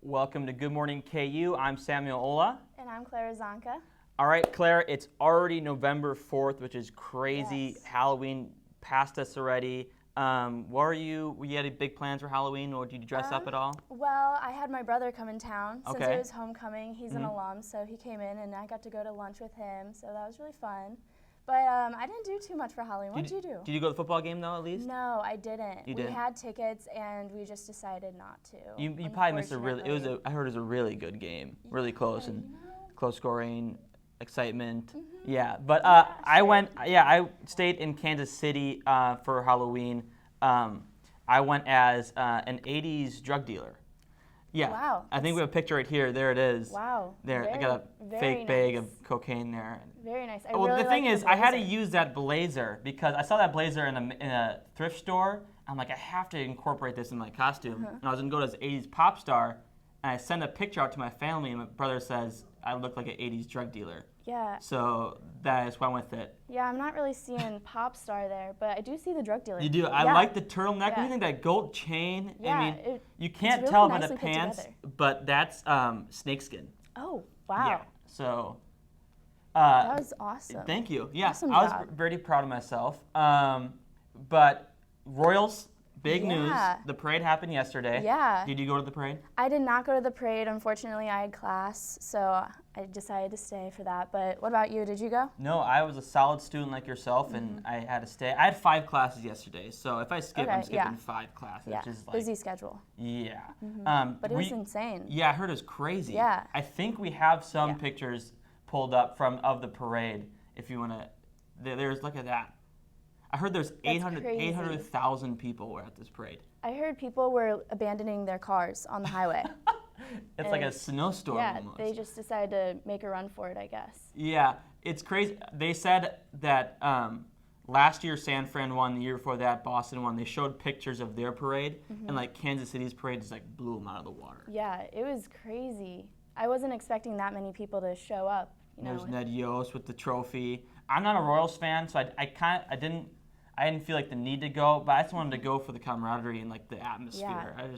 Welcome to Good Morning KU. I'm Samuel Ola. And I'm Clara Zonka. All right, Claire, it's already November 4th, which is crazy. Yes. Halloween passed us already. Were you had any big plans for Halloween, or did you dress up at all? Well, I had my brother come in town since Okay. it was homecoming. He's an alum, so he came in and I got to go to lunch with him, so that was really fun. But I didn't do too much for Halloween. What did you do? Did you go to the football game, though, at least? No, I didn't. You We didn't? had tickets and we just decided not to. You probably missed I heard it was a really good game, really close and close scoring, excitement. Yeah, but I stayed in Kansas City for Halloween. I went as an 80s drug dealer. Yeah. Wow. I think we have a picture right here. There it is. Wow. There, I got a very fake bag nice. of cocaine there. Very nice. The thing is, I had to use that blazer because I saw that blazer in a thrift store. I'm like, I have to incorporate this in my costume. And I was gonna go as 80s pop star, and I sent a picture out to my family, and my brother says I look like an 80s drug dealer. Yeah. So that is why I went with it. Yeah, I'm not really seeing pop star there, but I do see the drug dealer. You do. I like the turtleneck. What do you think, that gold chain? Yeah, I mean, you can't really tell by the nicely put pants, together. but that's snakeskin. Oh, wow. Yeah. So. That was awesome. Thank you. Yeah, Awesome I was job. very proud of myself. But Royals, big news. The parade happened yesterday. Yeah. Did you go to the parade? I did not go to the parade. Unfortunately, I had class, so I decided to stay for that. But what about you? Did you go? No, I was a solid student like yourself, and I had to stay. I had 5 classes yesterday, so if I skip, I'm skipping 5 classes, Yeah, which is like busy schedule. Yeah. But it was insane. Yeah, I heard it was crazy. Yeah. I think we have some pictures pulled up of the parade. If you want to, there's look at that. I heard there's 800,000 people were at this parade. I heard people were abandoning their cars on the highway. It's like a snowstorm almost. They just decided to make a run for it, I guess. Yeah, it's crazy. They said that last year San Fran won, the year before that Boston won. They showed pictures of their parade, and like Kansas City's parade just like blew them out of the water. Yeah, it was crazy. I wasn't expecting that many people to show up. There's Ned Yost with the trophy. I'm not a Royals fan, so I didn't feel like the need to go, but I just wanted to go for the camaraderie and like the atmosphere. Yeah.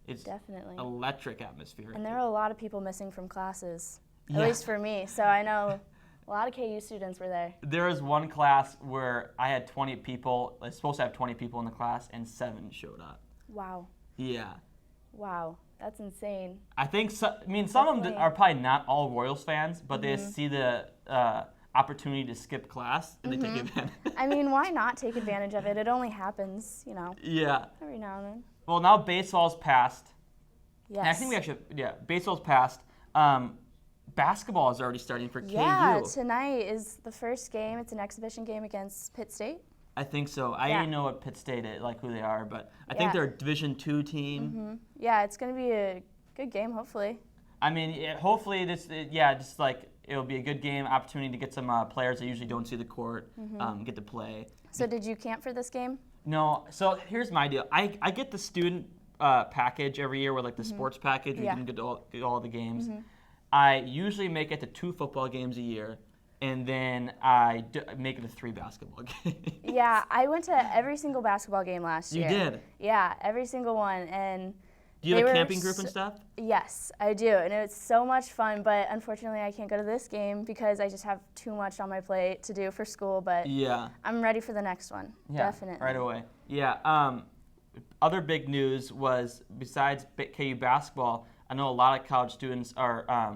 It's Definitely. Electric atmosphere. And there were a lot of people missing from classes, at Yeah. least for me. So I know a lot of KU students were there. There was one class where I had 20 people. I was supposed to have 20 people in the class, and 7 showed up. Wow. Yeah. Wow. That's insane. I think some of them are probably not all Royals fans, but they see the opportunity to skip class and they take advantage. I mean, why not take advantage of it? It only happens, Yeah. every now and then. Well, now baseball's passed. Yes. And I think baseball's passed. Basketball is already starting for KU. Yeah, tonight is the first game. It's an exhibition game against Pitt State. I think so. I didn't know what Pitt State is, like who they are, but I think Yeah. they're a Division II team. Yeah, it's going to be a good game, hopefully. I mean, hopefully it'll be a good game, opportunity to get some players that usually don't see the court, get to play. So did you camp for this game? No. So here's my deal. I get the student package every year with like the sports package where you can get all the games. I usually make it to 2 football games a year, and then I make it to 3 basketball games. Yeah, I went to every single basketball game last year. You did? Yeah, every single one. And Do you have a camping group and stuff? Yes, I do, and it's so much fun, but unfortunately I can't go to this game because I just have too much on my plate to do for school, but Yeah. I'm ready for the next one, definitely. Right away. Yeah. Other big news was, besides KU basketball, I know a lot of college students are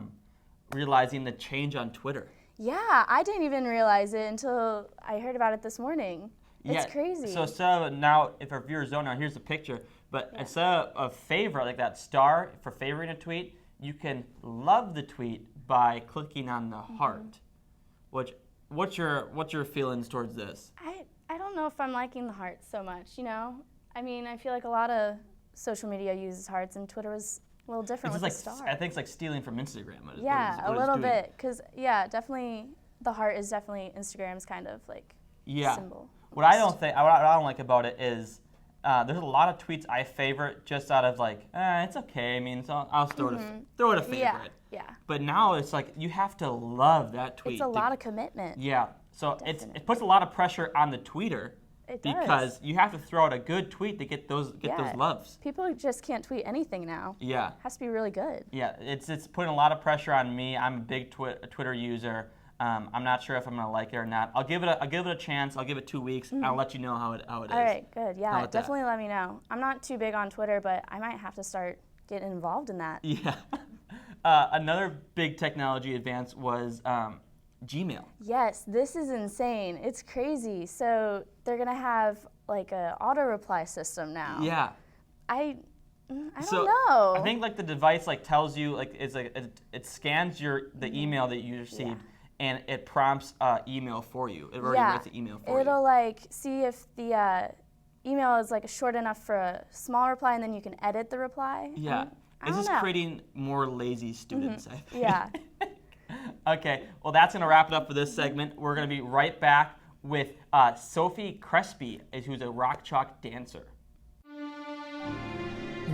realizing the change on Twitter. Yeah, I didn't even realize it until I heard about it this morning. It's crazy. So now, if our viewers don't know, here's the picture. But instead of a favorite, like that star for favoriting a tweet, you can love the tweet by clicking on the heart. What's your feelings towards this? I don't know if I'm liking the hearts so much, I mean, I feel like a lot of social media uses hearts, and Twitter was a little different with the star. I think it's like stealing from Instagram. Yeah, a little bit, because definitely the heart is definitely Instagram's kind of like symbol. What I don't like about it is there's a lot of tweets I favorite just out of like, it's okay. I mean, I'll throw it a favorite. Yeah. But now it's like you have to love that tweet. It's a lot of commitment. Yeah. So it puts a lot of pressure on the tweeter It does. Because you have to throw out a good tweet to get those loves. People just can't tweet anything now. Yeah. It has to be really good. Yeah, it's putting a lot of pressure on me. I'm a big Twitter user. I'm not sure if I'm gonna like it or not. I'll give it a chance. I'll give it 2 weeks. I'll let you know how it is. All right, good. Yeah, definitely let me know. I'm not too big on Twitter, but I might have to start getting involved in that. Yeah. Another big technology advance was Gmail. Yes, this is insane. It's crazy. So they're gonna have like a auto reply system now. Yeah. I don't know. I think like the device like tells you like it scans the email that you received and it prompts email for you. It already writes the email for you. It'll like see if the email is like short enough for a small reply, and then you can edit the reply. Yeah. This is creating more lazy students, I think. Yeah. Okay, well that's gonna wrap it up for this segment. We're gonna be right back with Sophie Crespi, who's a rock chalk dancer.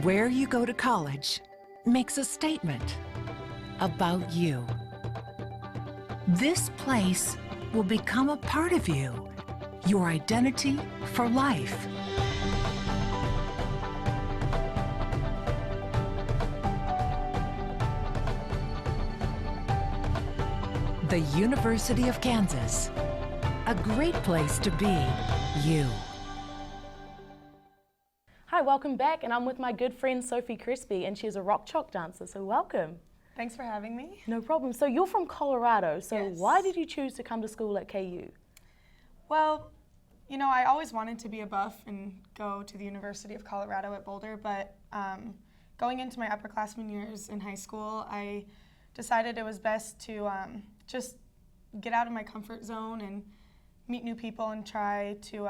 Where you go to college makes a statement about you. This place will become a part of you, your identity for life. The University of Kansas, a great place to be you. Hi, welcome back, and I'm with my good friend Sophie Crespi, and she's a rock chalk dancer, so welcome. Thanks for having me. No problem. So you're from Colorado, so Yes. why did you choose to come to school at KU? Well, you know, I always wanted to be a buff and go to the University of Colorado at Boulder, but going into my upperclassmen years in high school, I decided it was best to just get out of my comfort zone and meet new people and try to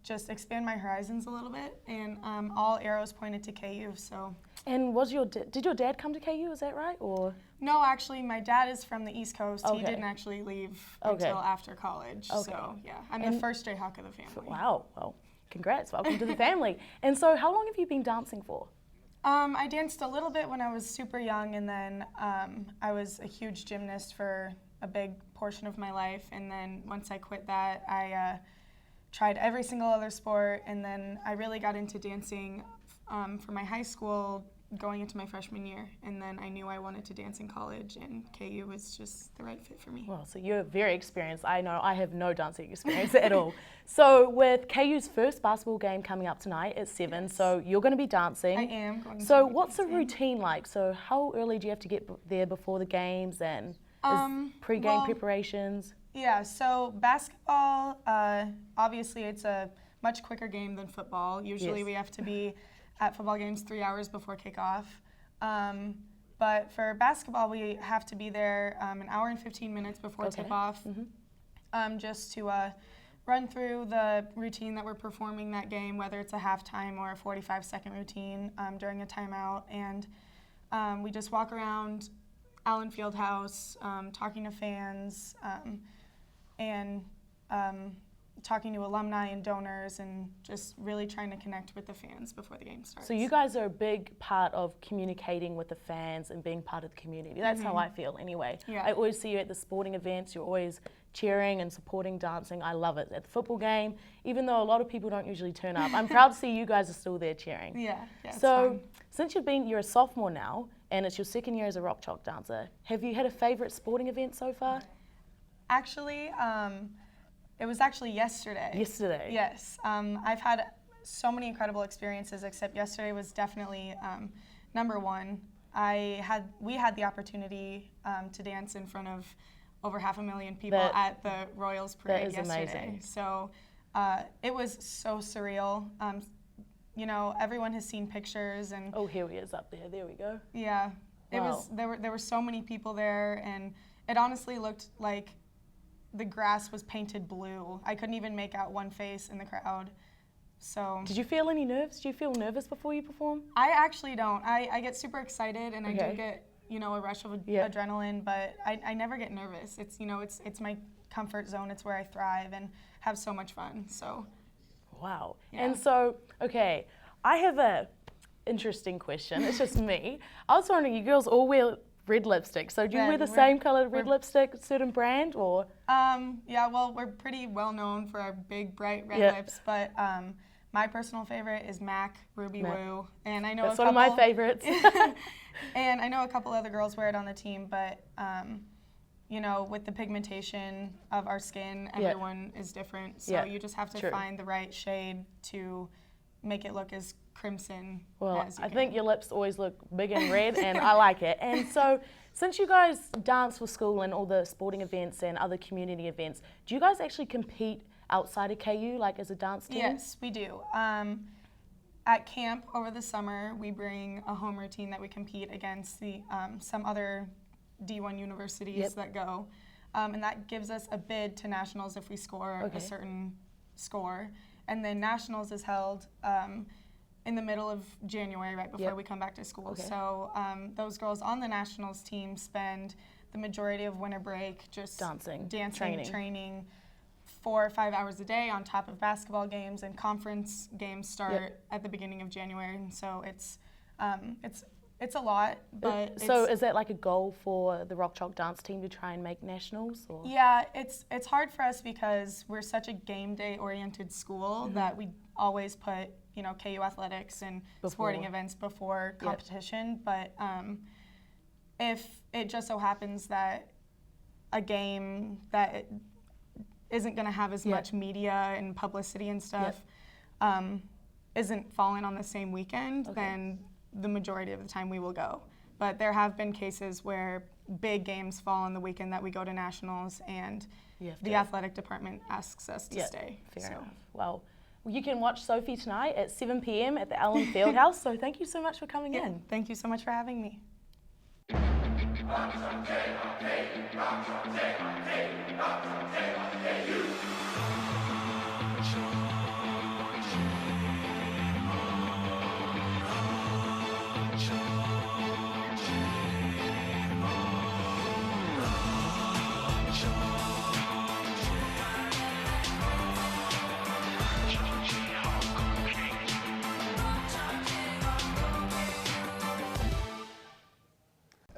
just expand my horizons a little bit. And all arrows pointed to KU, so. And did your dad come to KU, is that right? Or? No, actually, my dad is from the East Coast. Okay. He didn't actually leave until after college. Okay. So, yeah, I'm the first Jayhawk of the family. Wow, well, congrats, welcome to the family. And so how long have you been dancing for? I danced a little bit when I was super young, and then I was a huge gymnast for a big portion of my life. And then once I quit that, I tried every single other sport, and then I really got into dancing for my high school going into my freshman year. And then I knew I wanted to dance in college, and KU was just the right fit for me. Well, so you're very experienced. I know I have no dancing experience at all. So with KU's first basketball game coming up tonight at 7, so you're going to be dancing. I am going to So be what's the dancing. routine like? So how early do you have to get there before the games, and pre-game preparations? Yeah, so basketball, obviously it's a much quicker game than football. Usually we have to be at football games 3 hours before kickoff. But for basketball, we have to be there an hour and 15 minutes before tip-off, just to run through the routine that we're performing that game, whether it's a halftime or a 45-second routine during a timeout. And we just walk around Allen Fieldhouse, talking to fans, and talking to alumni and donors, and just really trying to connect with the fans before the game starts. So you guys are a big part of communicating with the fans and being part of the community. That's how I feel anyway. Yeah. I always see you at the sporting events, you're always cheering and supporting dancing. I love it. At the football game, even though a lot of people don't usually turn up, I'm proud to see you guys are still there cheering. Yeah, it's So fun. since you're a sophomore now, and it's your second year as a rock chalk dancer, have you had a favorite sporting event so far? Actually, it was actually yesterday. Yesterday? Yes. I've had so many incredible experiences, except yesterday was definitely number one. We had the opportunity to dance in front of over 500,000 people at the Royals Parade yesterday. That is amazing. So it was so surreal. You know, everyone has seen pictures, and Oh, here he is up there. There we go. yeah, it Wow. was. There were so many people there, and it honestly looked like the grass was painted blue. I couldn't even make out one face in the crowd. So Did you feel any nerves? Do you feel nervous before you perform? I actually don't. I get super excited, and I Okay. do get, you know, a rush of Yeah. adrenaline, but I never get nervous. It's, you know, it's my comfort zone. It's where I thrive and have so much fun. So Wow. Yeah. And so, okay, I have a interesting question. It's just me. I was wondering, you girls all wear red lipstick. So do you Red, wear the we're- same colored red lipstick, certain brand, or? Yeah, well, we're pretty well known for our big, bright red Yeah. lips, but my personal favorite is MAC Ruby MAC. Woo, and I know That's a one couple, of my favorites. and I know a couple other girls wear it on the team, but you know, with the pigmentation of our skin, Yeah. everyone is different, so Yeah, you just have to true. find the right shade to make it look as crimson Well, as you I can. think your lips always look big and red, and I like it. And so, since you guys dance for school and all the sporting events and other community events, do you guys actually compete outside of KU, like as a dance team? Yes, we do. At camp over the summer, we bring a home routine that we compete against the some other D1 universities Yep. that go, and that gives us a bid to nationals if we score Okay. a certain score. And then nationals is held in the middle of January, right before Yep. we come back to school. Okay. So training, those girls on the nationals team spend the majority of winter break just Dancing, training training. 4 or 5 hours a day on top of basketball games, and conference games start Yep. at the beginning of January, and so it's a lot, but So it's, is that like a goal for the Rock Chalk dance team to try and make nationals? Or? yeah, it's hard for us because we're such a game day oriented school Mm-hmm. that we always put, you know, KU athletics and sporting Before. events before Yep. competition. But if it just so happens that a game that isn't going to have as Yep. much media and publicity and stuff isn't falling on the same weekend, Okay. then the majority of the time we will go. But there have been cases where big games fall on the weekend that we go to nationals, and You have the to- athletic department asks us to Yeah, stay. Fair So, enough. Well, you can watch Sophie tonight at 7 p.m. at the Allen Fieldhouse. So thank you so much for coming yeah, in. thank you so much for having me.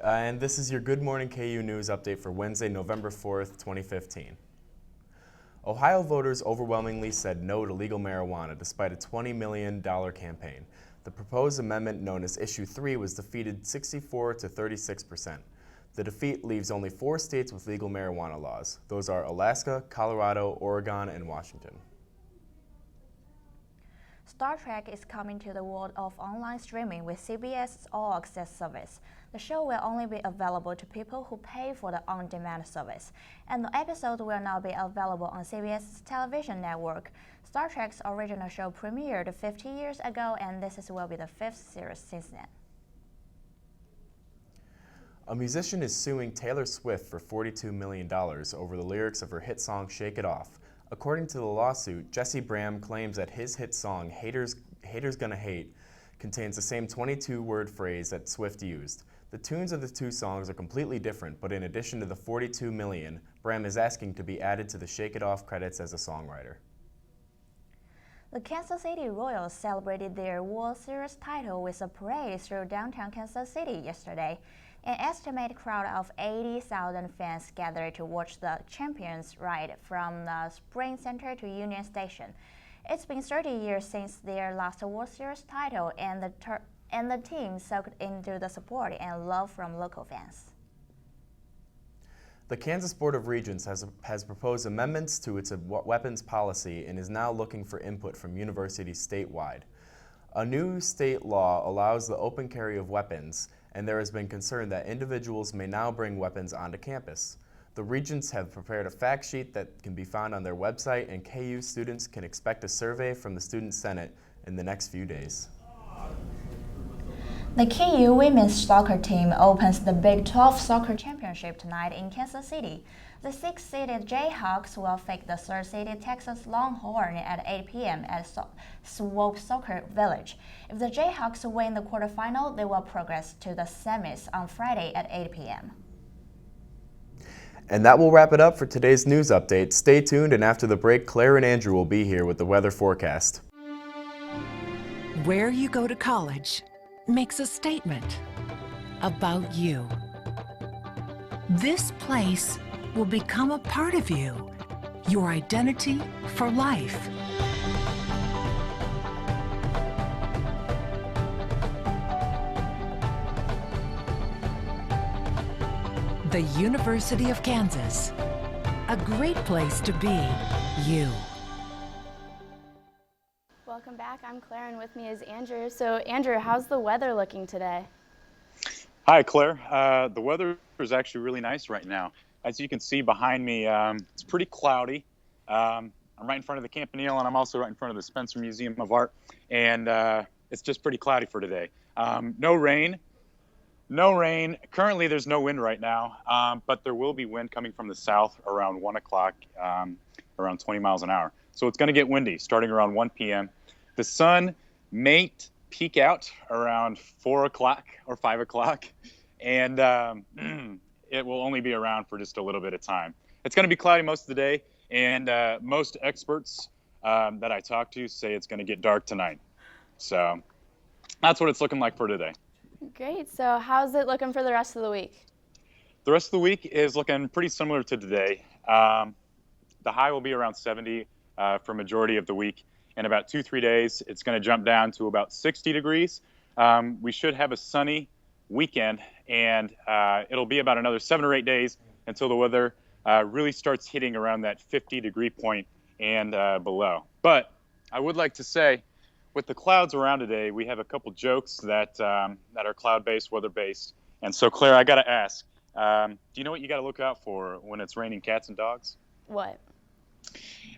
And this is your Good Morning KU News update for Wednesday, November 4th, 2015. Ohio voters overwhelmingly said no to legal marijuana despite a $20 million campaign. The proposed amendment known as Issue 3 was defeated 64 to 36%. The defeat leaves only 4 states with legal marijuana laws. Those are Alaska, Colorado, Oregon, and Washington. Star Trek is coming to the world of online streaming with CBS's All Access service. The show will only be available to people who pay for the on-demand service, and the episode will now be available on CBS's television network. Star Trek's original show premiered 50 years ago, and will be the 5th series since then. A musician is suing Taylor Swift for $42 million over the lyrics of her hit song Shake It Off. According to the lawsuit, Jesse Bram claims that his hit song Haters Gonna Hate contains the same 22-word phrase that Swift used. The tunes of the two songs are completely different, but in addition to the $42 million, Bram is asking to be added to the Shake It Off credits as a songwriter. The Kansas City Royals celebrated their World Series title with a parade through downtown Kansas City yesterday. An estimated crowd of 80,000 fans gathered to watch the champions ride from the Spring Center to Union Station. It's been 30 years since their last World Series title, and the team soaked into the support and love from local fans. The Kansas Board of Regents has proposed amendments to its weapons policy and is now looking for input from universities statewide. A new state law allows the open carry of weapons, and there has been concern that individuals may now bring weapons onto campus. The Regents have prepared a fact sheet that can be found on their website, and KU students can expect a survey from the Student Senate in the next few days. The KU women's soccer team opens the Big 12 Soccer Championship tonight in Kansas City. The 6th-seeded Jayhawks will face the 3rd-seeded Texas Longhorn at 8 p.m. at Swope Soccer Village. If the Jayhawks win the quarterfinal, they will progress to the semis on Friday at 8 p.m. And that will wrap it up for today's news update. Stay tuned, and after the break, Claire and Andrew will be here with the weather forecast. Where you go to college makes a statement about you. This place will become a part of you, your identity for life. The University of Kansas, a great place to be you. Welcome back. I'm Claire, and with me is Andrew. So, Andrew, how's the weather looking today? Hi, Claire. The weather is actually really nice right now. As you can see behind me, it's pretty cloudy. I'm right in front of the Campanile, and I'm also right in front of the Spencer Museum of Art, and it's just pretty cloudy for today. No rain. No rain. Currently, there's no wind right now, but there will be wind coming from the south around 1 o'clock, around 20 miles an hour. So it's going to get windy starting around 1 p.m. The sun may peak out around 4 o'clock or 5 o'clock, and it will only be around for just a little bit of time. It's going to be cloudy most of the day, and most experts that I talk to say it's going to get dark tonight. So that's what it's looking like for today. Great. So how's it looking for the rest of the week? The rest of the week is looking pretty similar to today. The high will be around 70 for majority of the week. In about 2-3 days, it's going to jump down to about 60 degrees. We should have a sunny weekend, and it'll be about another 7 or 8 days until the weather really starts hitting around that 50-degree point and below. But I would like to say, with the clouds around today, we have a couple jokes that are cloud-based, weather-based. And so, Claire, I got to ask, do you know what you got to look out for when it's raining cats and dogs? What?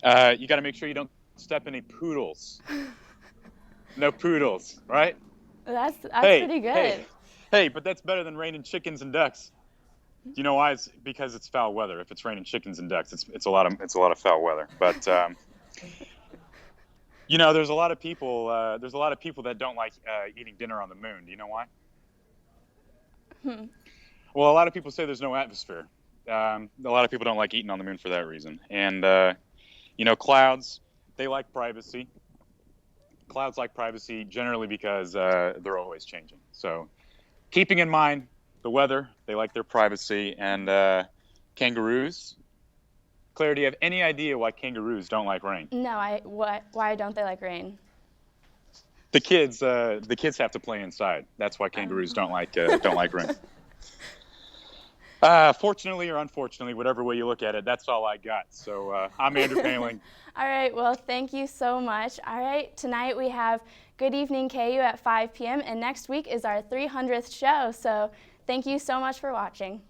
You got to make sure you don't step any poodles. No poodles, right? That's pretty good. Hey, but that's better than raining chickens and ducks. Do you know why? It's because it's foul weather. If it's raining chickens and ducks, it's a lot of foul weather. But you know, there's a lot of people that don't like eating dinner on the moon. Do you know why? Well, a lot of people say there's no atmosphere. A lot of people don't like eating on the moon for that reason. And you know, clouds, they like privacy. Clouds like privacy generally because they're always changing. So keeping in mind the weather, they like their privacy. And kangaroos, Claire, do you have any idea why kangaroos don't like rain? No, why don't they like rain? The kids have to play inside. That's why kangaroos don't like rain. Fortunately or unfortunately, whatever way you look at it, that's all I got. So I'm Andrew Paling. All right, well, thank you so much. All right, tonight we have Good Evening KU at 5 p.m. and next week is our 300th show. So thank you so much for watching.